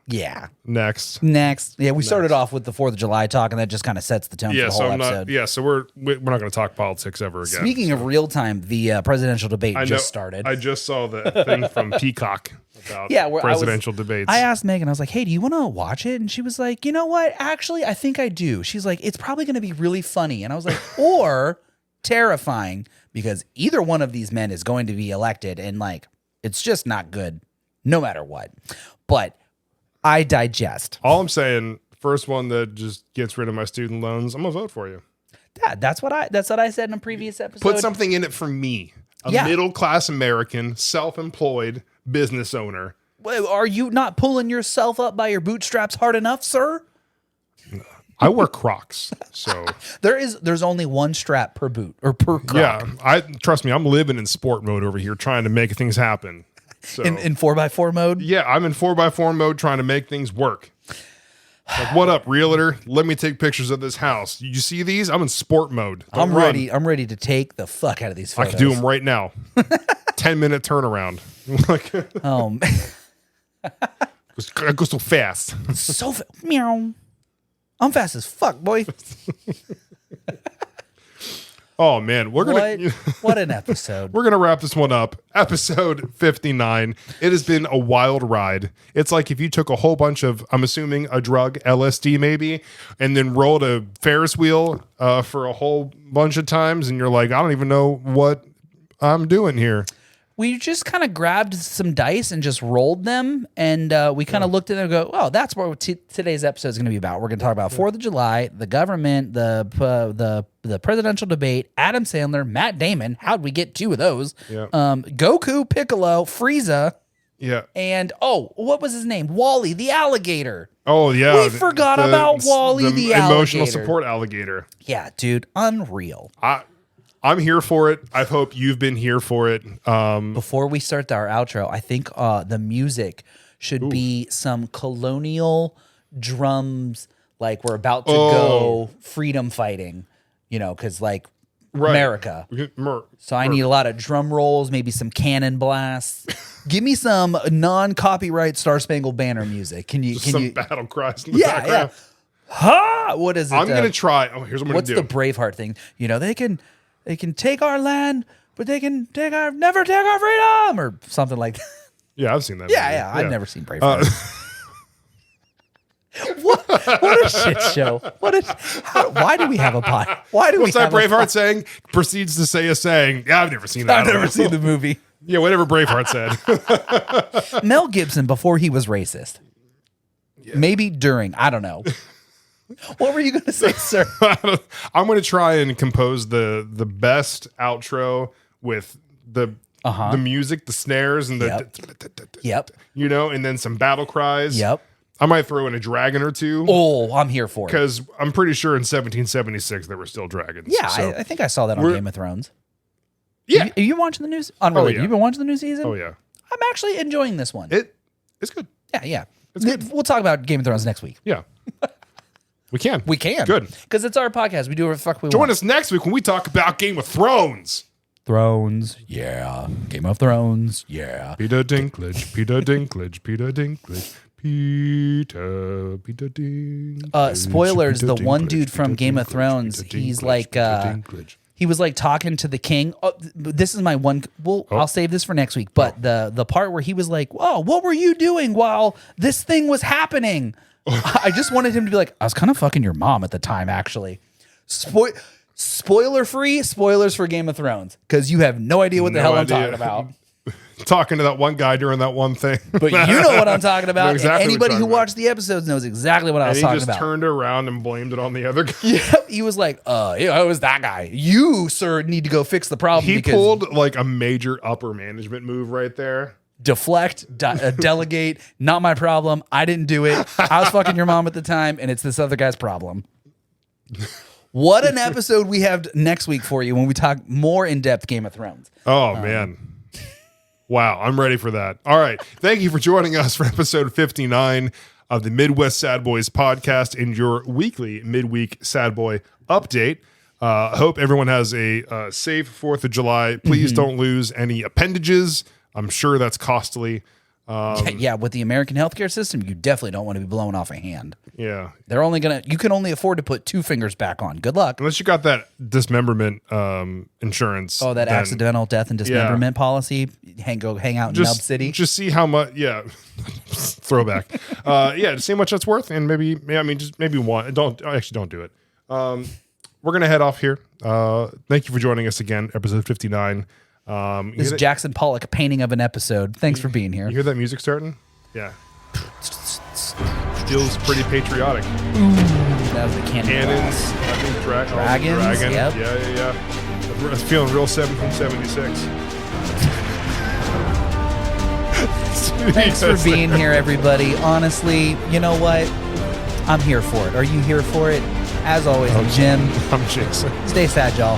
yeah. next. Next. Yeah, we started off with the 4th of July talk, and that just kind of sets the tone for Yeah, the so whole I'm episode. not. Yeah, so we're not going to talk politics ever again. Speaking of real time, the presidential debate I just started. I just saw the thing from Peacock about Yeah, where presidential debates. I asked Megan, I was like, hey, do you want to watch it? And she was like, you know what? Actually, I think I do. She's like, it's probably going to be really funny. And I was like, or terrifying, because either one of these men is going to be elected, and it's just not good no matter what. But I digest. All I'm saying, first one that just gets rid of my student loans, I'm gonna vote for you. That's what I said in a previous episode. Put something in it for me, a Yeah. middle class American, self-employed business owner. Well, are you not pulling yourself up by your bootstraps hard enough, sir? I wear Crocs, so There's only one strap per boot or per croc. yeah. I trust me, I'm living in sport mode over here, trying to make things happen. So In 4x4 mode. yeah, I'm in 4x4 mode, trying to make things work. Like, what up, realtor? Let me take pictures of this house. You see these? I'm in sport mode. Don't run. ready. I'm ready to take the fuck out of these photos. I can do them right now. 10-minute turnaround. Like, Oh, I go so fast. meow. I'm fast as fuck, boy. Oh man, we're gonna What an episode. we're gonna wrap this one up. Episode 59. It has been a wild ride. It's like if you took a whole bunch of, I'm assuming a drug, LSD maybe, and then rolled a Ferris wheel for a whole bunch of times, and you're like, I don't even know what I'm doing here. We just kind of grabbed some dice and just rolled them, and we kind of looked at them and go, "Oh, that's what today's episode is going to be about." We're going to talk about 4th of July, the government, the presidential debate, Adam Sandler, Matt Damon. How'd we get 2 of those? Yeah. Goku, Piccolo, Frieza, Yeah. and what was his name? Wally, the alligator. Oh yeah. We forgot about Wally, the emotional alligator. support alligator. Yeah, dude, unreal. I'm here for it. I hope you've been here for it. Before we start our outro, I think the music should be some colonial drums, like we're about to go freedom fighting, because like America. So I need a lot of drum rolls, maybe some cannon blasts. Give me some non-copyright Star Spangled Banner music. Can you some battle cries in the background? Yeah. Ha! What is it? I'm gonna try. Oh, here's what I'm what's gonna do. the Braveheart thing? They can take our land, but they can never take our freedom, or something like that. Yeah, I've seen that. Yeah. I've never seen Braveheart. What a shit show! Why do we have a pod? Why do What's we that have a Braveheart saying? Proceeds to say a saying. Yeah, I've never seen that. I've never seen the movie. Yeah, whatever Braveheart said. Mel Gibson before he was racist. Yeah. Maybe during. I don't know. What were you going to say, sir? I'm going to try and compose the best outro with the music, the snares, and the Yep. And then some battle cries. Yep. I might throw in a dragon or 2. Oh, I'm here for it. Because I'm pretty sure in 1776 there were still dragons. Yeah, so I think I saw that on Game of Thrones. Yeah. Are you watching the news? Unrelated. Yeah. You've been watching the new season? Oh, yeah. I'm actually enjoying this one. It's good. Yeah. We'll talk about Game of Thrones next week. Yeah. We can. Good. Because it's our podcast. We do whatever the fuck we want. Join us next week when we talk about Game of Thrones. Thrones, yeah. Game of Thrones, yeah. Peter Dinklage, Peter Dinklage, Peter Dinklage, Peter Dinklage. Spoilers, Peter the one Dinklage, dude from Peter Game of Dinklage, Thrones, Peter he's Dinklage, like, Peter Dinklage. he was like talking to the king. Oh, this is my one. Well, I'll save this for next week. But the part where he was like, "Oh, what were you doing while this thing was happening?" I just wanted him to be like, "I was kind of fucking your mom at the time, actually." Spoiler free spoilers for Game of Thrones, because you have no idea what the hell I'm talking about. Talking to that one guy during that one thing. But you know what I'm talking about. Exactly and anybody who about. watched the episodes knows exactly what I was talking about. And he just turned around and blamed it on the other guy. Yeah, he was like, it was that guy. You, sir, need to go fix the problem. He pulled like a major upper management move right there. Deflect, delegate, not my problem. I didn't do it. I was fucking your mom at the time, and it's this other guy's problem. What an episode we have next week for you when we talk more in-depth Game of Thrones. Oh, man. Wow, I'm ready for that. All right. Thank you for joining us for episode 59 of the Midwest Sad Boys podcast and your weekly midweek Sad Boy update. I hope everyone has a safe 4th of July. Please don't lose any appendages. I'm sure that's costly. Yeah, with the American healthcare system, you definitely don't want to be blowing off a hand. Yeah. You can only afford to put 2 fingers back on. Good luck. Unless you got that dismemberment insurance. Oh, that accidental death and dismemberment policy. Hang out in Nub City. Just see how much. Yeah, throwback. To see how much that's worth, and maybe one. Don't do it. We're gonna head off here. Thank you for joining us again, episode 59. This is Jackson Pollock painting of an episode. Thanks for being here. You hear that music starting? Yeah. Feels pretty patriotic. That was the cannons. I think dragons. Dragon. Yep. Yeah. It's feeling real 7 from 76. Thanks for being here, everybody. Honestly, you know what? I'm here for it. Are you here for it? As always, I'm Jim. I'm Jason. Stay sad, y'all.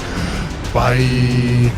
Bye.